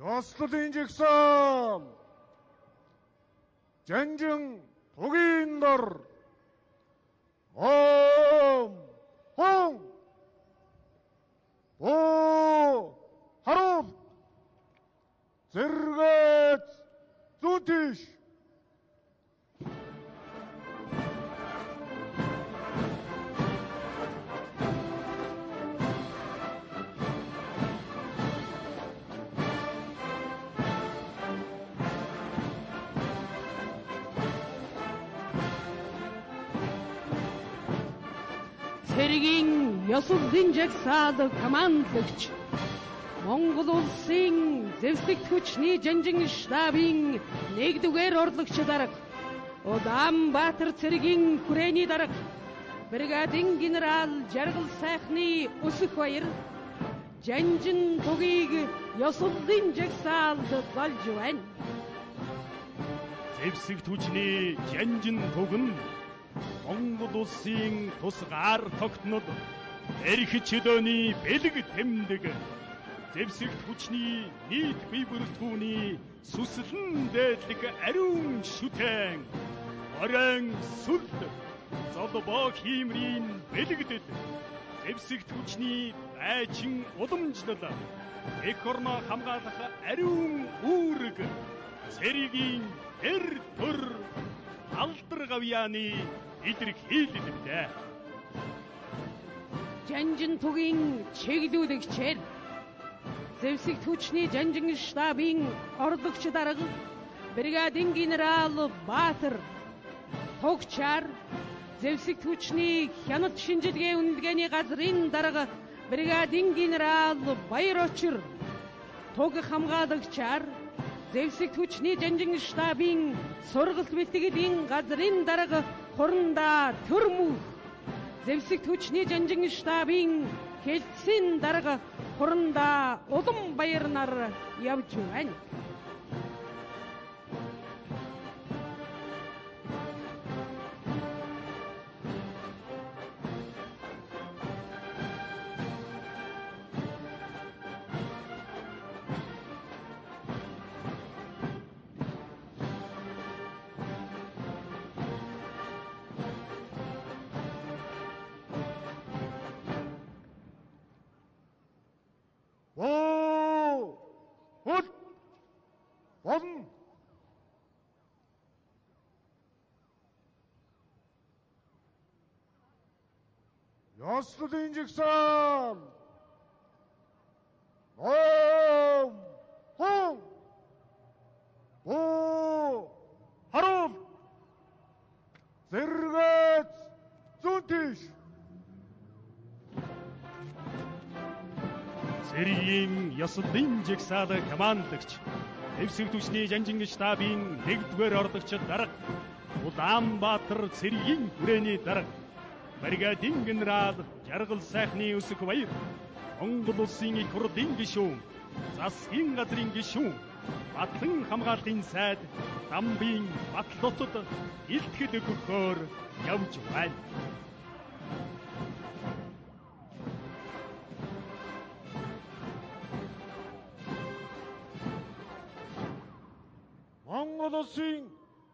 Яслал инжексан жанжин тугийн дор ом хон оо харуу зэрэгц зүтиш Цэргийн ёслолын жагсаал командлагч Монгол улсын зэвсэгт хүчний жанжин штабын 1-р орлогч дарга Улаанбаатар цэргийн хүрээний дарга бригадын генерал Жаргал сайхны өсөх баяр жанжин тугийг ёслолын жагсаалд болж байна. Зэвсэгт хүчний жанжин туг нь Монгол улсын тусгаар тогтнод эрх чөлөөний бэлэг тэмдэг зэвсэгт хүчний нийт бие бүртгүүний сүслэн дээдлэг ариун шүтэн орон сүл золбоо хиймрийн бэлэгдэл зэвсэгт хүчний байчин уламжлал эх орноо хамгаалах ариун үүрэг цэргийн эр төр алдар гавьяаны илэрхийлэлтэй. Жанжин тугийн чиглүүлэгчээр зэвсэгт хүчний жанжин штабын орлогч дарга бригадын генерал Баатар Тогчаар зэвсэгт хүчний хяналт шинжилгээ үнэлгээний газрын дарга бригадын генерал Баярочир Туг хамгаалагчаар зэвсэгт хүчний жанжин штабын сургалт бэлтгэлийн газрын дарга Хуранда Төрмөх зэвсэгт хүчний жанжин штабын хэлтсийн дарга Хуранда Уланбаяр нар явж байна. Яслал инжексан ом хон оо харуу зэрэгц зүтиш цэргийн ёслолын жагсаал командлагч зэвсэгт хүчний жанжин штабын 1-р орлогч дарга Улаанбаатар цэргийн хүрээний дарга бригадын генерал Жаргал сайхны өсөх баяр Монгол улсын их хурлын гишүүн засгийн газрын гишүүн Батлан хамгааллын сайд Дамбын Батлотод илтгэл өгөхөөр явж байна. Монгол улсын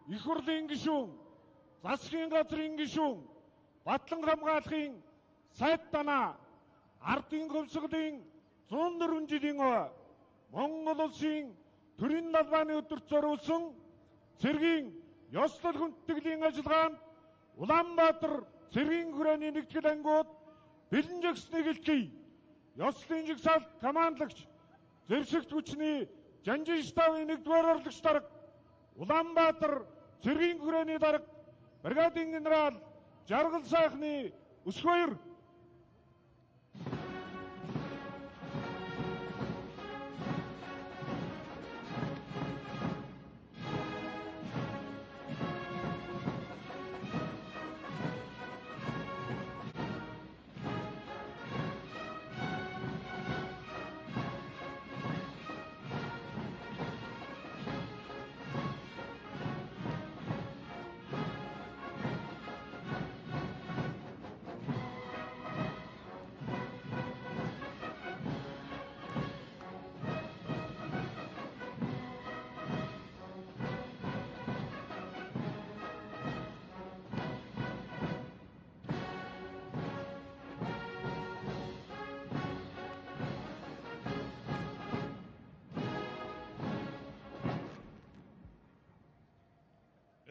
их хурлын гишүүн засгийн газрын гишүүн Батлан хамгааллын сайд танаа ардын хувьсгалын 104 жилийн Монгол улсын төрийн далбааны өдөрт зориулсан цэргийн ёслол хүндэтгэлийн ажиллагаанд Улаанбаатар цэргийн хүрээний нэгтгэл ангууд бэлэн жагсныг илтгэе. Ёслолын жагсаалт командлагч зэвсэгт хүчний жанжин штабын 1-р орлогч дарга Улаанбаатар цэргийн хүрээний дарга бригадын генерал Жаргал сайхны өсөх баяр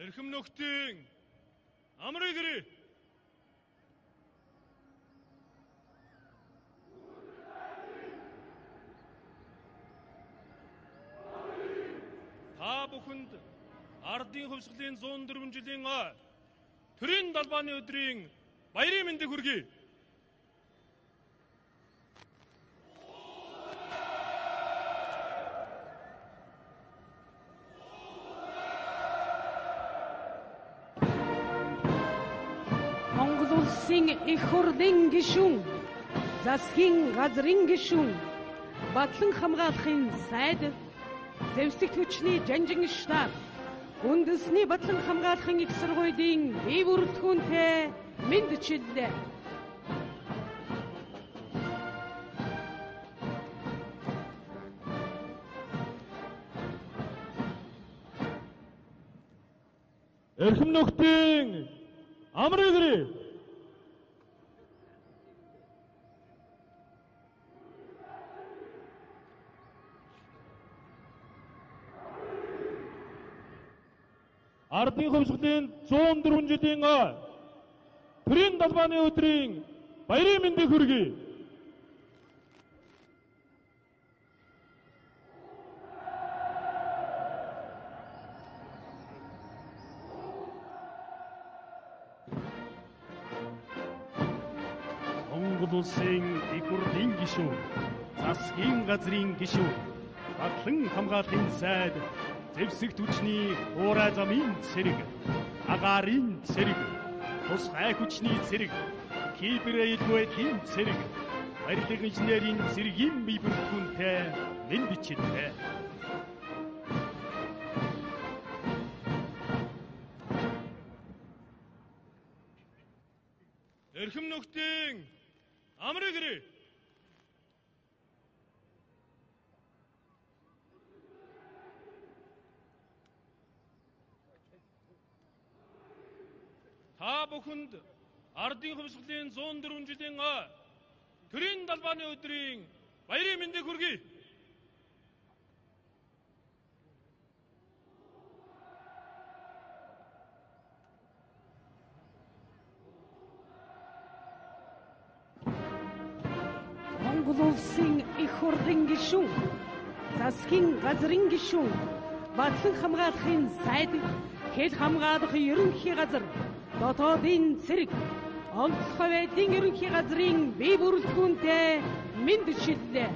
Эрхэм нөхдийн амрыг ирээ. Та бүхэнд ардын хувьсгалын 104 жилийн төрийн далбааны өдрийн баярын мэндийг хүргэе. Монгол улсын их хурлын гишүүн, засгийн газрын гишүүн, Батлан хамгаалахын сайд, зэвсэг түвшний жанжин штаб, үндэсний Батлан хамгаалахын их сургуулийн бие бүрэлдэхүүнтэй мэдчилээ. Эрхэм нөхдийн амрыг ирээ. Ардын хувьсгалын 104 жилийн төрийн далбааны өдрийн баярын мэндийг хүргэе. Монгол улсын их хурлын гишүүн, засгийн газрын гишүүн, Батлан хамгаалахын сайд, зэвсэг түвшний хуурай замын цэрэг, агаарын цэрэг, тусгай хүчний цэрэг, кибер аюулгүй цэрэг, барилга инженерийн цэрэгийн бие бүрэлдэхүүнтэй мэдчилээ. Эрхэм нөхдийн амрыг ирээ. Та бүхэнд ардын хувьсгалын 104 жилийн төрийн далбааны өдрийн баярын мэндийг хүргэе. Монгол улсын их хурлын гишүүн, засгийн газрын гишүүн, Батлан хамгаалахын сайд, хэл хамгаалах ерөнхий газар, дотоодын цэрэг, онцгой байдлын ерөнхий газрын бие бүрэлдэхүүнтэй мэдчилээ.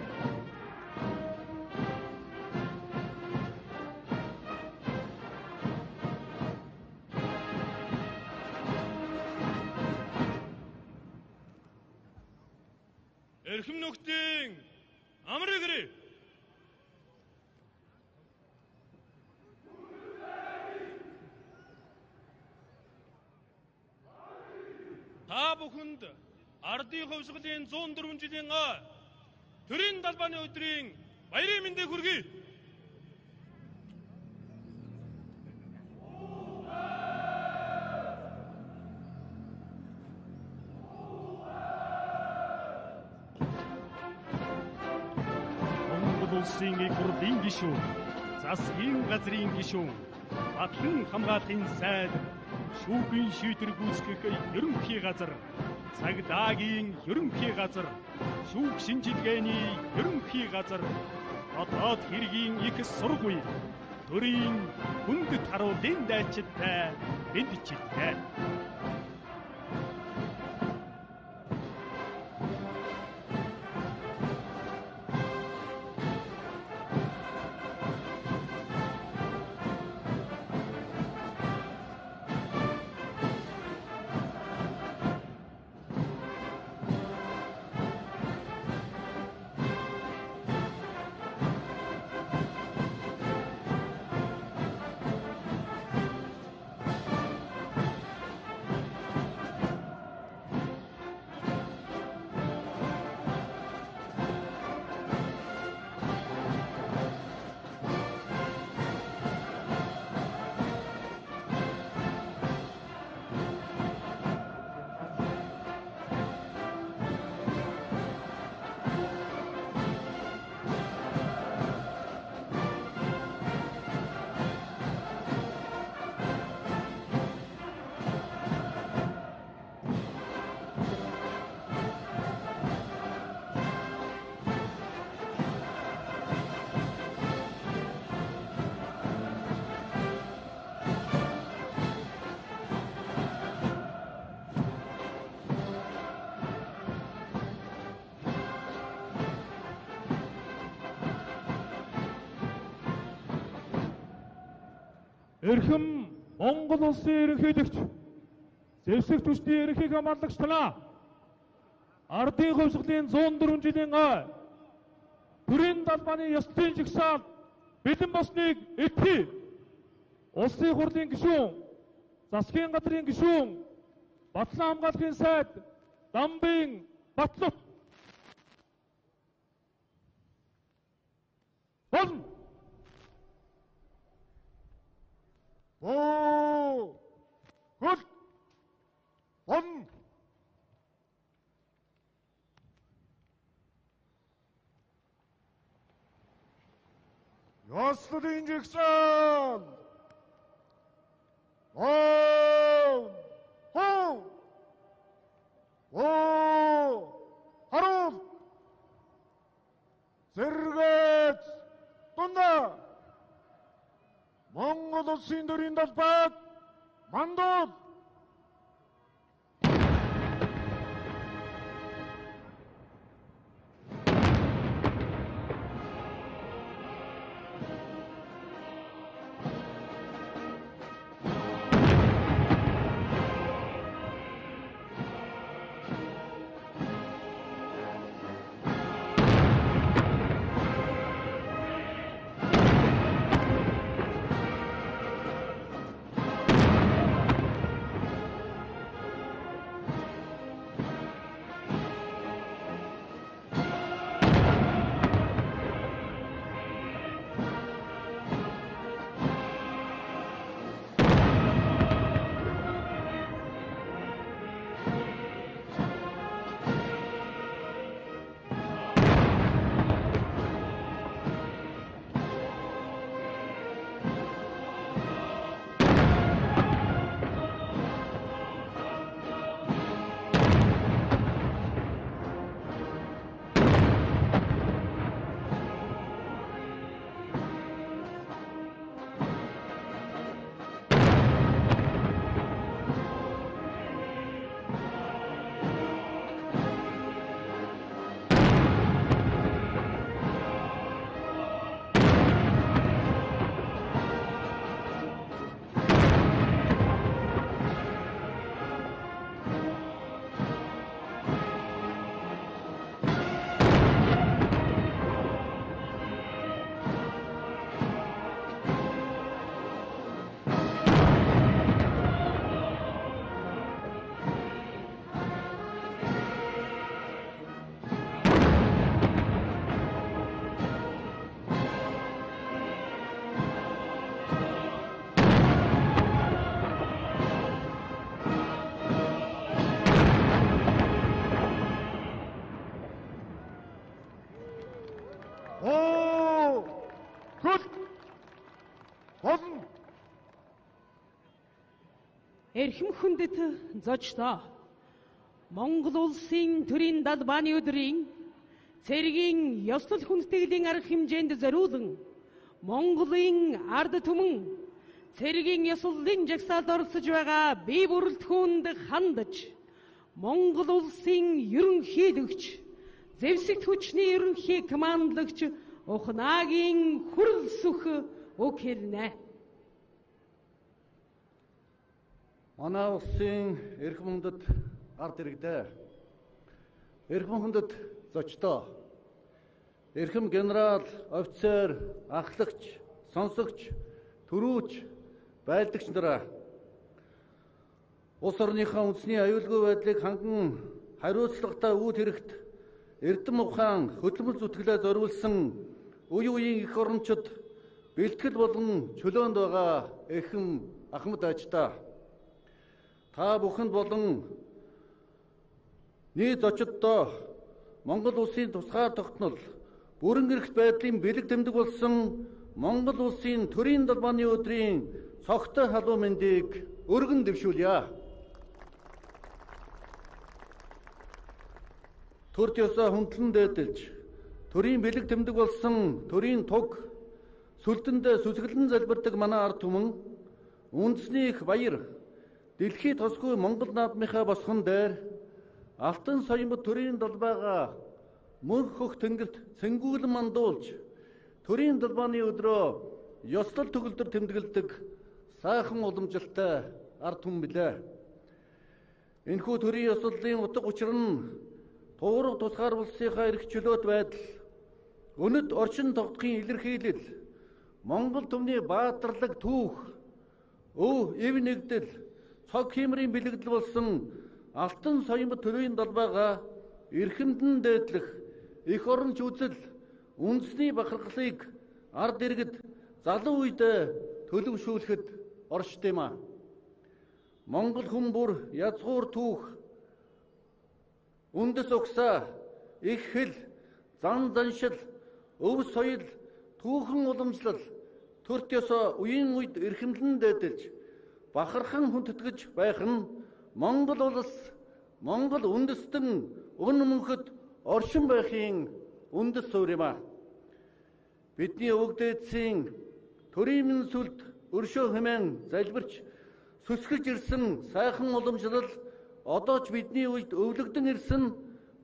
Эрхэм нөхдийн амрыг ирээ. Та бүхэнд ардын хувьсгалын 104 жилийн төрийн далбааны өдрийн баярын мэндийг хүргэе. Монгол улсын их хурлын гишүүн, засгийн газрын гишүүн, Батлан хамгаалахын сайд, шүүхийн шийдвэр гүйцэтгэх ерөнхий газар, цагдаагийн ерөнхий газар, шүүх шинжилгээний ерөнхий газар, дотоод хэргийн их сургууль, төрийн хүндэт харуулын дайчидтай мэдчилээ. Эрхэм Монгол улсын ерөнхийлөгч зэвсэг түвшний ерөнхий хамгааллагч танаа ардын хувьсгалын 104 жилийн ай төрийн далбааны ёслолын жагсаалд бэлэн болсныг итгэе. Улсын хурлын гишүүн, засгийн газрын гишүүн, Батлан хамгааллын сайд Дамбын Батлав. Болно. Гол. Болно. Ёслолын жагсаал. Хоо. Харуу. Зэрэгт тунда. Монгол улсын төрийн далбайд мандуул. Эрхэм хүндэт зочдоо Монгол улсын төрийн далбааны өдрийн цэргийн ёслол хүндэтгэлийн арга хэмжээнд зориулан Монголын ард түмэн цэргийн ёслолын жагсаалд оролцож байгаа бие бүрэлдэхүүнд хандаж Монгол улсын ерөнхийлөгч зэвсэгт хүчний ерөнхий командлагч Ухнагийн хүрэлсөх үг хэлнэ. Манай улсын эрхэм хүндэт ард иргэдээ, эрхэм хүндэт зочдоо, эрхэм генерал, офицер, ахлагч, сонсогч, төрүүч, байлдагч нараа улс орныхаа үндэсний аюулгүй байдлыг ханган хариуцлагатай үүд хэрэгт эрдэм ухаан хөдөлмөр зүтгэлээ зориулсан үе үеийн эх орончид бэлтгэл болон чөлөөнд байгаа эрхэм ахмад ааждаа та бүхэнд болон нийт зочдоо Монгол улсын тусгаар тогтнол бүрэн эрхт байдлын бэлэг тэмдэг болсон Монгол улсын төрийн далбааны өдрийн цогтой халуун мэндийг өргөн дэвшүүлье. Төрт ёсоо хүндлэн дээдэлж төрийн бэлэг тэмдэг болсон төрийн туг сүлдэндээ сүсгэлэн залбирдаг манай ард түмэн үндэсний их баяр дэлхийд тосгүй Монгол наадмынхаа босгон дээр алтан соёмд төрийн далбайгаа мөнх хөх тэнгэрт цэнгүүлэн мандуулж төрийн далбааны өдрөө ёслол төгөлдөр тэмдэглэдэг сайхан уламжлалтай ард түмэн билээ. Энэхүү төрийн ёслолын утга учир нь туурга тусгаар улсынхаа эрх чөлөөт байдал, өнөд орчин тогтохын илэрхийлэл, Монгол түмний баатарлаг түүх, өв эв нэгдэл, цог хиймрийн бэлэгдэл болсон алтан соёмд төрийн далбайгаа эрхэмдэн дээдлэх, эх оронч үзэл, үндэсний бахархлыг ард иргэд залуу үедээ төлөвшүүлэхэд оршд юм а. Монгол хүн бүр язгуур түүх, үндэс угсаа, их хэл, зан заншил, өв соёл, түүхэн уламжлал, төрт ёсоо үеийн үед эрхэмлэн дээдэлж, бахархан хүндэтгэж байх нь Монгол улс, Монгол үндэстэн өн мөнхөд оршин байхын үндэс суурь юм а. Бидний өвөг дээдсийн төрийн минь сүлд өршөө хэмээн залбирч сүсгэж ирсэн сайхан уламжлал одоо ч бидний үед өвлөгдөн ирсэн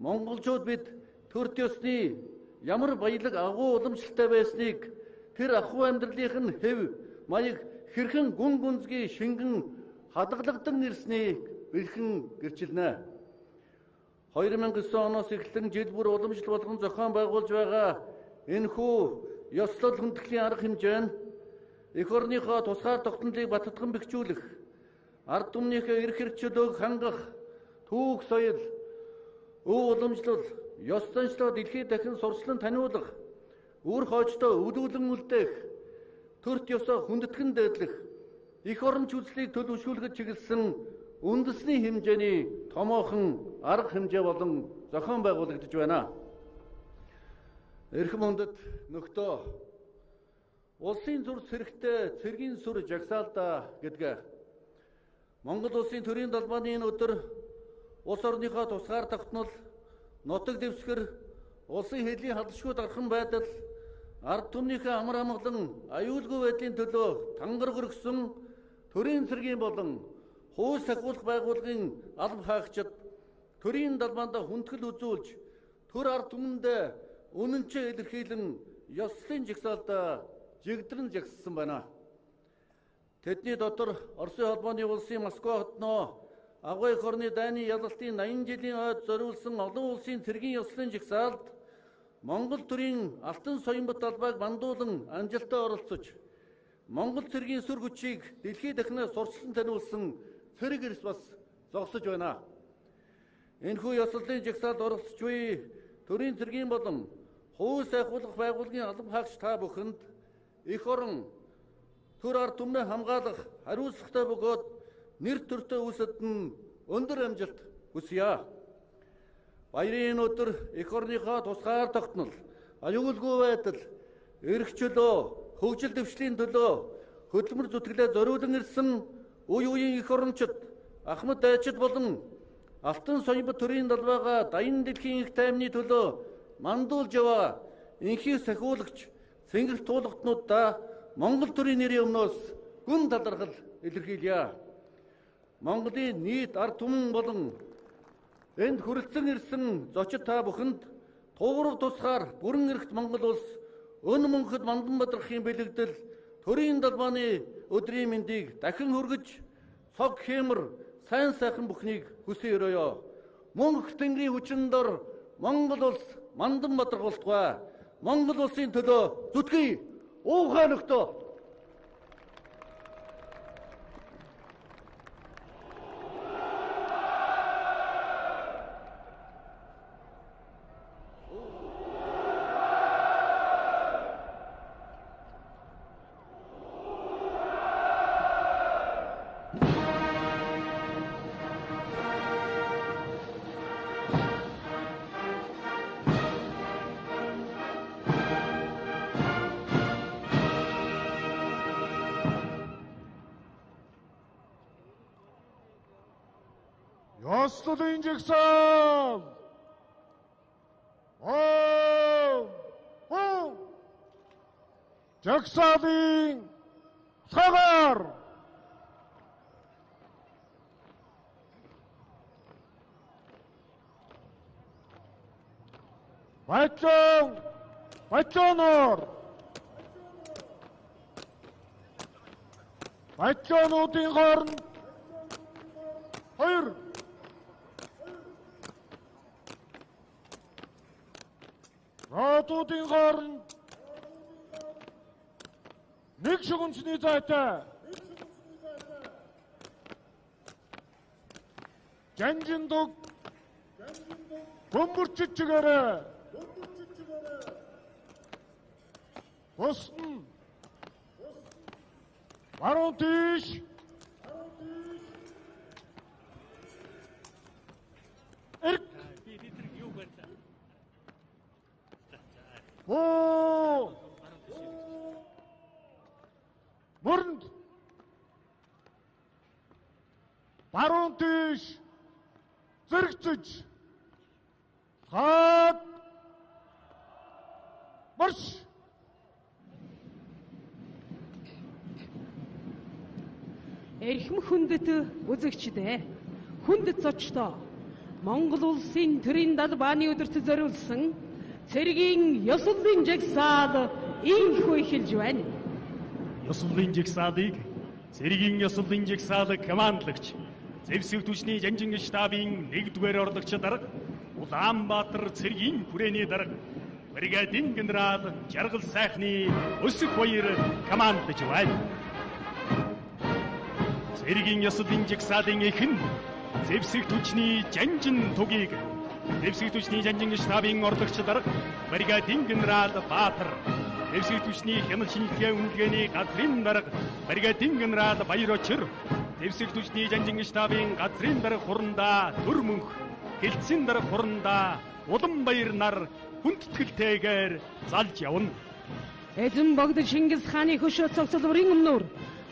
монголчууд бид төрт ёсны ямар баялаг агуу уламжлалтай байсныг тэр ахуй амьдралынх нь хэв маяг хэрхэн гүн гүнзгий шингэн хадгалагдсан ирснийг бэлхэн гэрчилнэ. 2009 оноос эхлэн жил бүр уламжлал болгон зохион байгуулж байгаа энэхүү ёслол хүндэтгэлийн арга хэмжээ нь эх орныхоо тусгаар тогтнолыг баттган бэхжүүлэх, ард түмнийхээ эрх хэрэгчлөөг хангах, түүх соёл, өв уламжлал, ёс заншлоо дэлхийд дахин сурчлан таниулах, үр хоочтой өвлүүлэн үлдээх, төрт ёсоо хүндэтгэн дээдлэх, эх оронч үзлийг төлөвшүүлэхэд чиглэсэн үндэсний хэмжээний томоохон арга хэмжээ болон зохион байгуулагдаж байна. Эрхэм хүндэт нөхдөө, улсын зүр сэрэгтэй цэргийн сүр жагсаалда гэдгээ. Монгол улсын төрийн далбааны энэ өдөр улс орныхоо тусгаар тогтнол, нутаг дэвсгэр, улсын хэдлийн халдшгүй дархан байдал, ард түмнийхээ амар амгалан аюулгүй байдлын төлөө тангараг өргөсөн төрийн цэргийн болон хууль сахиулах байгууллагын алба хаагчид төрийн далбаанд хүндэтгэл үзүүлж, төр ард түмэндээ үнэнчээ илэрхийлэн ёслолын жагсаалда жигдрэн жагссан байна. Тэдний дотор Оросын холбооны улсын Москва хотноо агуу эх орны дайны ялалтын 80 жилийн ойд зориулсан олон улсын цэргийн ёслолын жагсаалд Монгол төрийн алтан соёмбот талбайг бандуулан амжилттай оролцож, Монгол цэргийн сүр хүчийг дэлхийд дахинаас сурчлан таниулсан цэрэг эрс бас зогсож байна. Энэхүү ёслолын жагсаалд оролцож буй төрийн цэргийн болон хууль сайхуулах байгууллагын алба хаагч та бүхэнд эх орон, төр ард түмнээ хамгаалах хариуцлагатай бөгөөд нэр төртэй үүсэд нь өндөр амжилт хүсье. Баярын өдөр эх орныхоо тусгаар тогтнол, аюулгүй байдал, эрх чөлөө, хөгжил дэвшлийн төлөө хөдөлмөр зүтгэлээ зориулан ирсэн үе үеийн эх орончид, ахмад дайчид болон алтан соёмбот төрийн далбайгаа даян дэлхийн их таймны төлөө мандуулж яваа инхийг сахиулагч цэнгэрт туулгатнуудаа Монгол төрийн нэрийн өмнөөс гүн талархал илэрхийлье. Монголын нийт ард түмэн болон энд хүрэлцэн ирсэн зочид та бүхэнд туурга тусгаар бүрэн эрхт Монгол улс өн мөнхөд мандан бадрахын бэлэгдэл төрийн далбааны өдрийн мэндийг дахин хүргэж, цог хэмэр сайн сайхан бүхнийг хүсэн өрөөё. Мөнх тэнгэрийн хүчин дор Монгол улс мандан бадрахултугай. Монгол улсын төлөө зүтгэе. Уухай нөхдөө. ёслолын жагсаал. жагсаалын цагаар баяжоноор Батлоонуудын хооронд 2 Ротуудын хооронд 1 шүгэнцний зайтай Жанжиндог бөмбөрчөж чигээрээ Босн баруун тийш Мөрөнд баруун тийш зэрэгцэж хаад марш Эрхэм хүндэт үзэгчдээ хүндэт зочдоо Монгол улсын төрийн далбааны өдөрт зориулсан цэргийн ёслолын жагсаал ийхүү эхэлж байна. Ёслолын жагсаалыг цэргийн ёслолын жагсаал командлагч Зэвсэг түвшний Жанжин штабын 1-р орлогч дарга Улаанбаатар цэргийн хүрээний дарга бригадын генерал Жаргал сайхны Өсөг баяр командлагч байна. Цэргийн ёслолын жагсаалын эхэн Зэвсэг түвшний Жанжин тугийг Зэвсэг түвшний Жанжин штабын орлогч дарга бригадын генерал Баатар Зэвсэг түвшний хяналт шинжилгээ үнэлгээний газрын дарга бригадын генерал Баяр Очир Зэвсэг түвшний Жанжин штабын газрын дарга хурандаа Дүр мөнх Гэлцэн дарга хурандаа Уланбаяр нар хүндэтгэлтэйгээр залж явна. Эзэн богд Чингис хааны хөшөө цогцлбарын өмнөр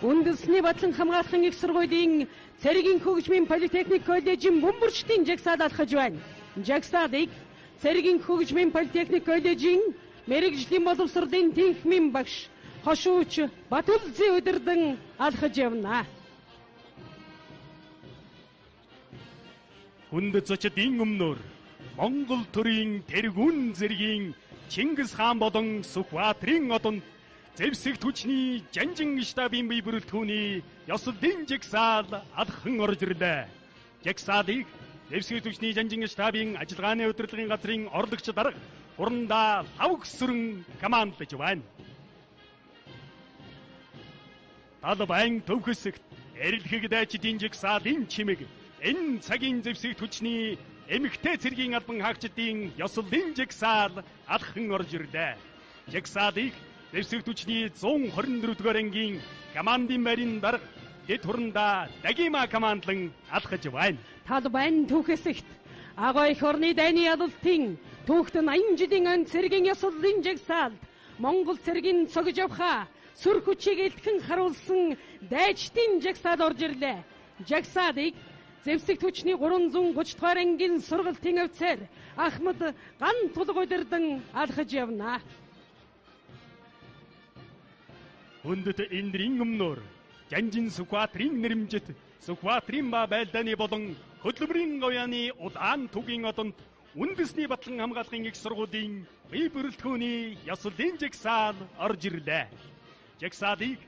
үндэсний батлан хамгаалахын их сургуулийн цэргийн хөгжмийн политехник коллежийн бөмбөрчдийн жагсаал алхаж байна. Жагсаалыг цэргийн хөгжмийн политехник коллежийн мэргэжлийн боловсролын тэнхимийн багш хошууч Батүлзий удирдан алхаж явна. Хүндэт зочдын өмнөр Монгол төрийн тэргүүн зэргийн Чингис хаан болон Сүхбаатарын одонд Зэвсэг түвшний Жанжин штабын бие бүрэлдэхүүний ёслолын жагсаал алхан орж ирлээ. Жагсаалыг Зэвсэг түвшний Жанжин штабын ажиллагааны удирдлагын газрын орлогч дарга хурандаа Лавг сүрэн командлаж байна. Талбайн төвхөсөгт эрэлхэг дайчдын жагсаалын чимэг энэ цагийн Зэвсэг түвшний эмэгтэй цэргийн албан хаагчдын ёслолын жагсаал алхан орж ирлээ. Жагсаалыг Зэвсэг түвшний 124-р ангийн командын байрын дарга дэд хурандаа Дагима командлан алхаж байна. Талбайн түүхэсэгт Агай их орны дайны ядалтын түүхтэн 80 жилийн өн цэргийн ёслолын жагсаалд Монгол цэргийн цогж авха сүр хүчийг элтгэн харуулсан дайчдын жагсаал орж ирлээ. Жагсаалыг Зэвсэг түвшний 330 дугаар ангийн сургалтын офицер Ахмад Ган Тулг удирдан алхаж явна. Хүндэт эндрийн өмнөр Жанжин Сүхбаатарын нэрэмжит Сүхбаатарын ба байлдааны болон хөдөлмөрийн говьяаны улаан түгийн одонд үндэсний батлан хамгаалахын их сургуулийн бие бүрэлдэхүүний ёслолын жагсаал орж ирлээ. Жагсаалыг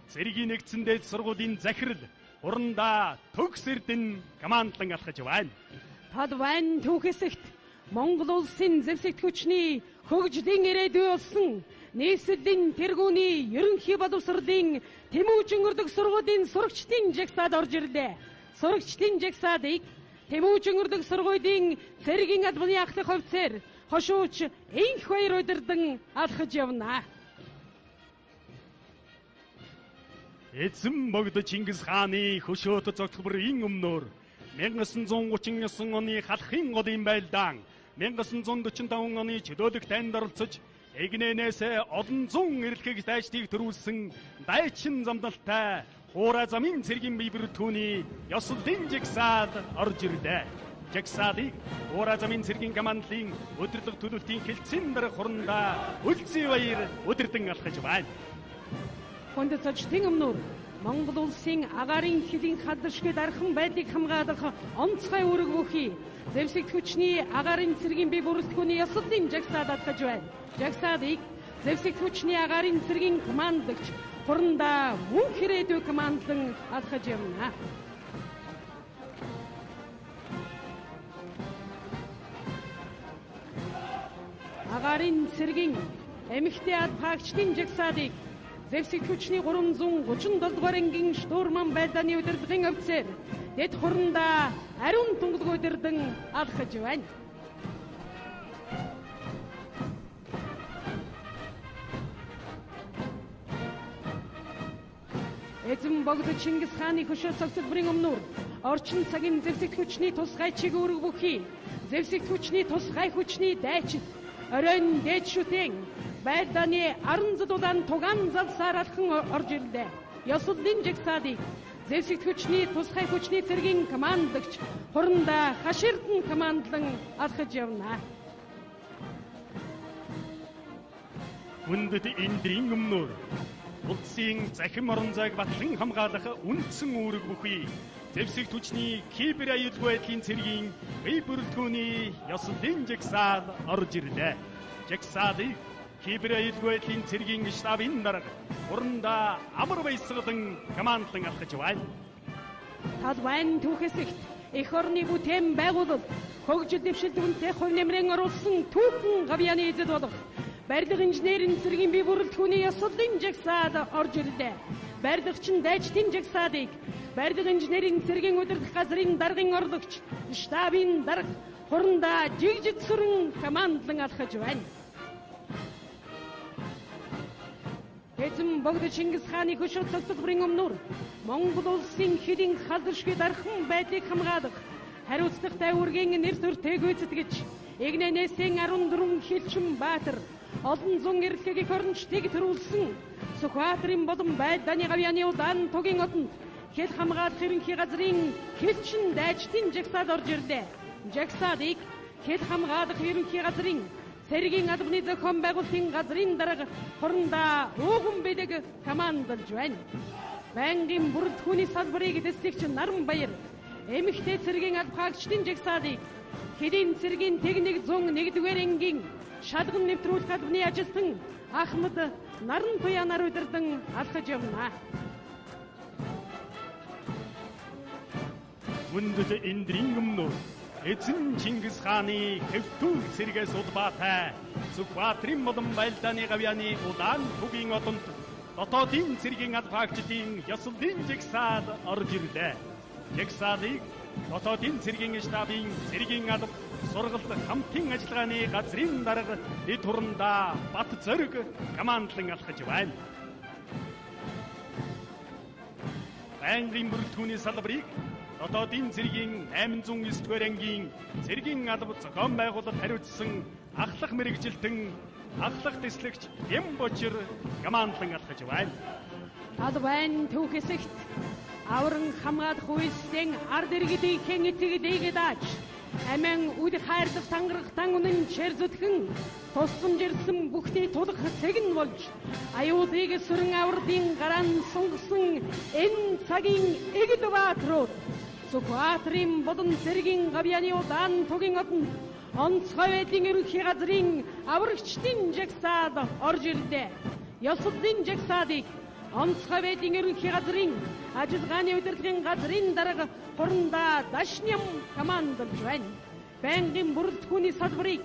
цэргийн нэгдсэн дээд сургуулийн захирал хурандаа Төгс Эрдэнэ командлан алхаж байна. Талбайн түүхэсэгт Монгол улсын Зэвсэг түвшний хөгжлийн ирээдүй болсон нийслэлийн тэргүүний ерөнхий боловсролын Тэмүүжин өрдөг сургуулийн сурагчдын жагсаал орж ирлээ. Сурагчдын жагсаалыг Тэмүүжин өрдөг сургуулийн цэргийн албаны ахлах офицер хошууч Энх баяр удирдан алхаж явна. Эзэн богд Чингис хааны хөшөөт цогцлбарын өмнөр 1939 оны халахын голын байлдаан 1945 оны чөлөөлөх танд оролцож эгнэнээс олон зуун эрэлхэг дайчдыг төрүүлсэн дайчин замдалтай хуурай замын цэргийн бие бүрэлдэхүүний ёслолын жагсаал орж ирлээ. Жагсаалыг хуурай замын цэргийн командлын удирдлага төлөвлөлтийн хэлтсэн дарга хурандаа Үлзий баяр удирдан алхаж байна. Хүндэт зочдын өмнөр Монгол улсын агаарын хэлийн хадаршгүй дархан байдлыг хамгаалах онцгой үүрэг бүхий Зэвсэг түвшний агаарын цэргийн бие бүрэлдэхүүний ёслолын жагсаал алхаж байна. Жагсаалыг зэвсэгт хүчний агаарын цэргийн командлагч хурандаа мөн хэрээдүй командлан алхаж явна. Агаарын цэргийн эмэгтэй алхагчдын жагсаалыг зэвсэгт хүчний 337 дугаар ангийн штурман байдааны удирдлагын офицер дэд хурандаа ариун тунгалаг удирдан алхаж байна. Эзэн богд Чингис хааны хөшөө цогцлбарын өмнөр орчин цагийн зэвсэгт хүчний тусгай чиглэл бүхий зэвсэгт хүчний тусгай хүчний дайчид оройн дээд шүтэн байдааны 10 дудаан тугаан залсаар алхан орж ирлээ. Ёслолын жагсаалыг зэвсэгт хүчний тусгай хүчний цэргийн командлагч хурандаа хаширдан командлан алхаж явна. Хүндэт эндрийн өмнөр улсын захим орон зайг батлан хамгаалах үндсэн үүрэг бүхий зэвсэгт хүчний кибер аюулгүй байдлын цэргийн бие бүрэлдэхүүний ёслолын жагсаал орж ирлээ. Жагсаалыг кибер аюулгүй байдлын цэргийн штабын дарга хурандаа амар баясгалан командлан алхаж байна. Талбайн түүхэсэгт эх орны бүтээн байгуулалт хөгжил дэвшилтгүнтэй хувь нэмрэн оруулсан түүхэн гавьяаны эзэд болох барилга инженерийн цэргийн бие бүрэлдэхүүний ёслолын жагсаал орж ирлээ. Барилгачин дайчдын жагсаалыг барилга инженерийн цэргийн удирдах газрын даргын орлогч штабын дарга хурандаа жигжид сүрэн командлан алхаж байна. Эзэн богд Чингис хааны хөшөө цогцлбарын өмнөр Монгол улсын хэдийн халдваршгүй дархан байдлыг хамгаалах хариуцлагатай үүргийн нэр төртэй гүйцэтгэж Игнэнэсийн 14 хилчин баатар олон зун эрхлэг их орончдыг төрүүлсэн Сүхбаатарын болон байдааны гавьяаны удаан тугийн одонд хэл хамгаалах ерөнхий газрын хилчин дайчдын жагсаал орж ирлээ. Жагсаалыг хэл хамгаалах ерөнхий газрын цэргийн албаны зохион байгуулалтын газрын дарга хурандаа ууган бэлэг командалж байна. Байнгын бүрэлдэхүүний салбарыг дэслэгч Наранбаяр эмэгтэй цэргийн албагчдын жагсаалыг хэдийн цэргийн техник 101-р ангийн шалган нэвтрүүлэх албаны ажилтан Ахмад Наранбаяр удирдан алхаж явна. Хүндэт эндрийн өмнөр эзэн Чингис хааны хэвтүүл цэргээс улбаатай Сүхбаатарын болон байдааны гавьяаны удаан тугийн одонд дотоодын цэргийн албагчдын ёслолын жагсаал орж ирлээ. Жагсаалыг дотоодын цэргийн штабын цэргийн алба сургалт хамтын ажиллагааны газрын дарга дэд хурандаа Бат Зориг командлан алхаж байна. Байнгын бүрэлдэхүүний салбарыг дотоодын цэргийн 809-р ангийн цэргийн алба зохион байгуулалт хариуцсан ахлах мэрэгжилтэн ахлах дэслэгч Ямбочир командлан алхаж байна. Талбайн түүхэсэгт авран хамгаалах үйлсийн ард иргэдийн итгэдэг дааж амин үд хайрлах тангарахтан үнэн чэрзөтгөн тусламж ирсэн бүхний тулах цэгэн болж аюулыг сүрэн авралын гараан сунгасан энэ цагийн эгд баатрууд Сүхбаатарын болон цэргийн гавьяаны удаан тугийн одонд онцгой байдлын ерөнхий газрын аврагчдын жагсаал орж ирлээ. Ёслолын жагсаалыг онцгой байдлын ерөнхий газрын ажиллагааны удирдлагын газрын дарга хурандаа Дашням командалж байна. Байнгын бүрэлдэхүүний салбарыг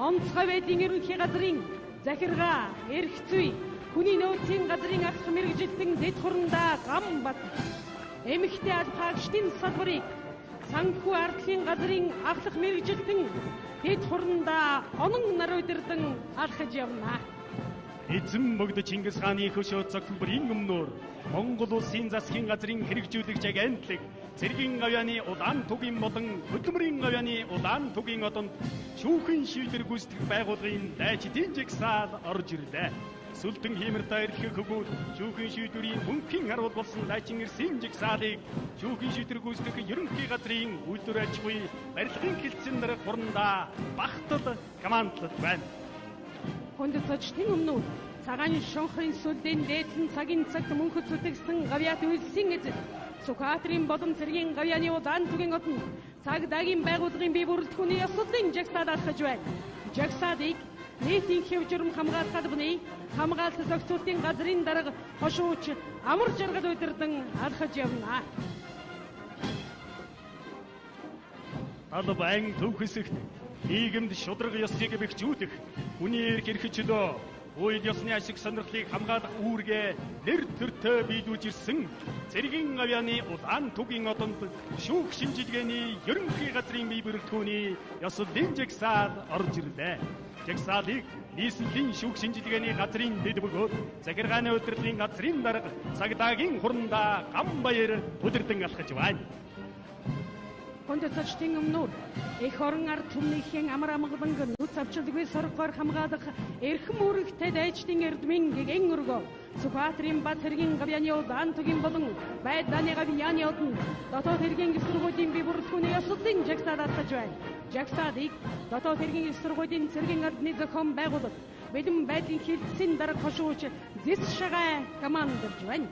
онцгой байдлын ерөнхий газрын захиргаа, эрх зүй, хүний нөөцийн газрын ах мэрэгжилтэн дэд хурандаа Гамбат эмэгтэй албагчдын салбарыг санхүү ардлын газрын ахлах мэрэгжилтэн дэд хурандаа онон нар удирдан алхаж явна. Эзэн богд Чингис хааны хөшөө цогцлбарын өмнөр Монгол улсын засгийн газрын хэрэгжүүлэгч агентлаг цэргийн гавьяаны удаан тугийн болон хөдөлмөрийн гавьяаны удаан тугийн одонд шүүхэн шийдвэр гүйцэтгэх байгууллагын дайчдын жагсаал орж ирлээ. Сүлтэн хиймэртэй эрхэг хөгүүд шүүхэн шийдвэрийн мөнхийн харуул болсон дайчин эрсийн жагсаалыг шүүхэн шийдвэр гүйцэтгэх ерөнхий газрын үйлдвэр аж ахуй барилгын хэлтсэн дарга хурандаа Бахтал командлаж байна. Хүндэт цочдын өмнө цагаан шонхрын сүлдэн дээдлэн цагийн цагт мөнхөд зүтгэсэн гавьяат үйлсийн эзэд Сүхбаатарын болон цэргийн гавьяаны удаан тугийн одонд цаг даргын байгууллагын бие бүрэлдэхүүний ёслолын жагсаал алхаж байна. Жагсаалыг нийтийн хэв журам хамгаалахад бүний хамгаалалт зохицуултын газрын дарга хошууч амар жаргал удирдан алхаж явна. Албан төвхөсөгт нийгэмд шудраг ёсыг бэхжүүлэх хүний эрх эрхчлөө үйл ёсны ашиг сонирхлыг хамгаалах үүргээ нэр төртөө биелүүлж ирсэн цэргийн авианы улаан түгийн одонд шүүх шинжилгээний ерөнхий газрын бие бүрэлдэхүүний ёслолын жагсаал орж ирлээ. Жагсаалыг нийслэлийн шүүх шинжилгээний газрын дэд бөгөөд захиргааны удирдлагын газрын дарга цагдаагийн хурандаа Гамбаяр удирдан алхаж байна. Хүндэцчдийн өмнөр их орон ард түмнийхэн амар амгалан нүц авчилгүй соргоор хамгаалах эрхэм үүрэгтэй дайчдын эрдмийн гэгэн өргөө Сүхбаатарын бат хэргийн гавьяаны улаан түгийн болон байдааны гавьяаны одон дотоод хэргийн эсэргүүлийн бие бүрэлдэхүүний ёслолын жагсаал алхаж байна. Жагсаалыг дотоод хэргийн эсэргүүлийн цэргийн албаны зохион байгуулалт бэлэн байдлын хилцэн дарга хошууч Зис Шагай командорж байна.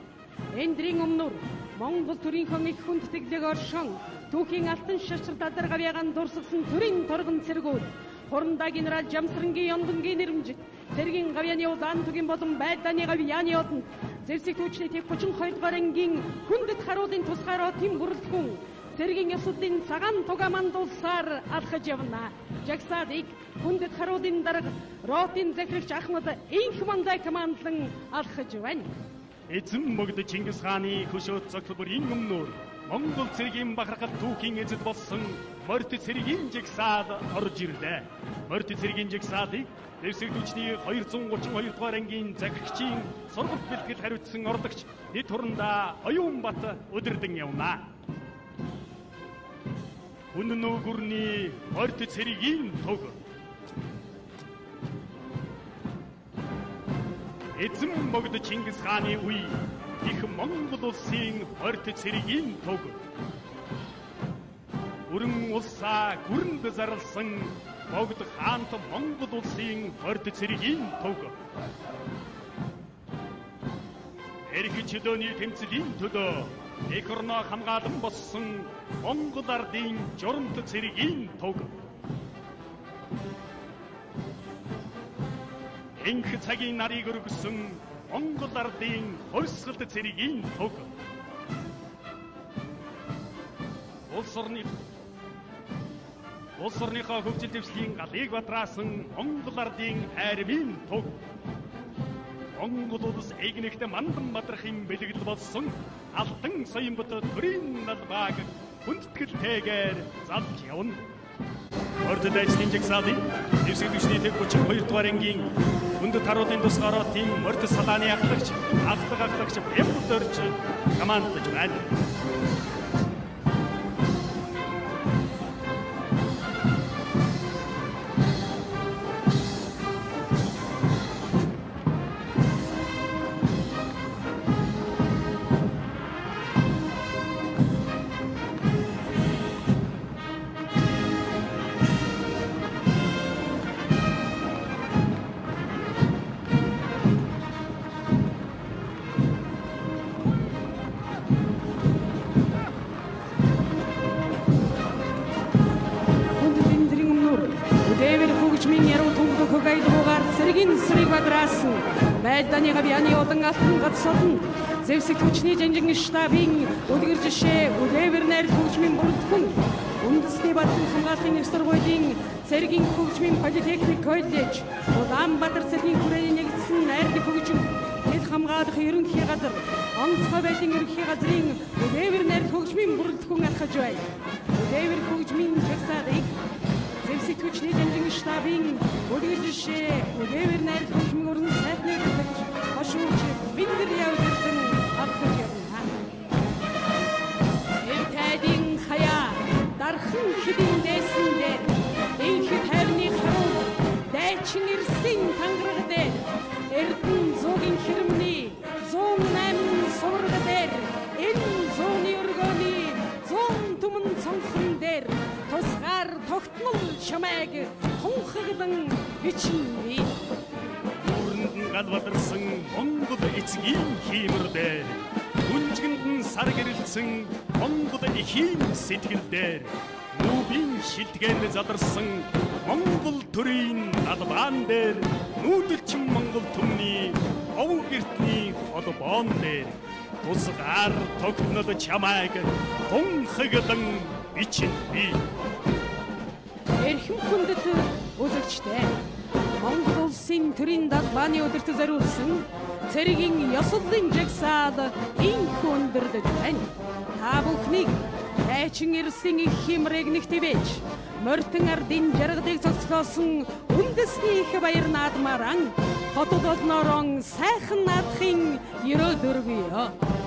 Эндрийн өмнөр Монгол төрийнхэн их хүндэтгэлийг оршин түүхийн алтан шашрал даргавьяаган дурсгасан төрийн торгон цэргүүд хурандаа генерал Жамсрангийн Яндонгийн нэрмжит цэргийн гавьяаны улаан түгийн болон байдааны гавьяаны одонд зэвсэг түүчний 32 дугаар ангийн хүндэт харуулын тусгай ротын бүрэлдэхүүн цэргийн ёслолын цагаан туга мандуулсаар алхаж явна. Жагсаалыг хүндэт харуулын дарга ротын захирагч Ахмад инх мандай командлан алхаж байна. Эзэн мөгд Чингис хааны хөшөөт цогцлбөрийн өмнөр Монгол цэргийн бахархал түүхийн эзэд болсон морьт цэргийн жагсаал орж ирлээ. Морьт цэргийн жагсаалыг дэвсэг түвшний 232 дугаар ангийн захирагчийн сургалт бэлтгэл хариуцсан орлогч дэд хурандаа Оюунбат удирдан явна. Үнэн нүгүрний морьт цэргийн төг эзэн мөгд Чингис хааны үе их Монгол улсын морьт цэргийн төг өрн улсаа гүрэнд зарласан мөгд хаант Монгол улсын морьт цэргийн төг эрх чөлөөний тэмцэлийн төлөө эх орноо хамгаалан болсон Монгол ардын журамт цэргийн төг энх цагийн нарыг өргөсөн Монгол ардын хорсгалт цэргийн төг улс орныхоо хөгжил дэвшлийн галыг бадраасан Монгол ардын хайрмын төг Монгол улс эгнэгт мандан бадрахын бэлэгдэл болсон алтан соёмбот төрийн налбааг хүндэтгэлтэйгээр залж явна. Ордод ажлын жагсаалын дэвсэг түвшний 32 дугаар ангийн хүндэт харуулын тусгай ротын морьт салааны ахлагч Бямбут орж командлаж байна. Байдааны гавьяаны одон алтан гацсодон зэвсэг түвшний жанжин штабын өдгөр жишээ үдээвэр найр хөгжмийн бүрэлдэхүүн үндэсний батлан хамгааллын эсэргүүлийн цэргийн хөгжмийн политехник коллеж Улаанбаатар цэргийн хүрээний нэгдсэн найрны хөгжим хэд хамгаалах ерөнхий газар онцгой байдлын ерөнхий газрын үдээвэр найр хөгжмийн бүрэлдэхүүн алхаж байна. Үдээвэр хөгжмийн жагсаалыг зэвсэг түвшний жанжин штабын өдгөр жишээ үдээвэр найр хөгжмийн өрн сайхны хошууч биндэр явдсан алхаж явна. Эвтайдын хаяа дархан хэдийн дэсэн дээр инх тайвны харуу дайчин ирсэн тангараг дээр эрдэн зуугийн хэрэмний 108 сураг дээр энэ зууны өргөний 100 түмэн цонхон дээр тусгаар тогтмол шамайг тунхаглан бичнэ. Галбадарсан Монгол эцгийн хиймэр дээр хүнжгэнд нь сар гэрэлсэн Монгол эхийн сэтгэл дээр нүүбийн шилтгэнд задарсан Монгол төрийн албаан дээр нүүдэлчин Монгол түмний овг эртний холбоон дээр тусгаар тогтнол чамайг тунхаглан бичэн би. Эрхэм хүндэт үзэгчтэй Монгол улсын төрийн албаны өдөрт зориулсан цэрэгийн ёслолын жагсаал инх өндөрдөж байна. Та бүхнийг хайчин ирсэн их хэмрээг нэгтгэвэж морьтон ардын жаргадыг цогцлоосон үндэсний их баяр наадмааран хотод олноорон сайхан наадахын ерөөдөргүйё.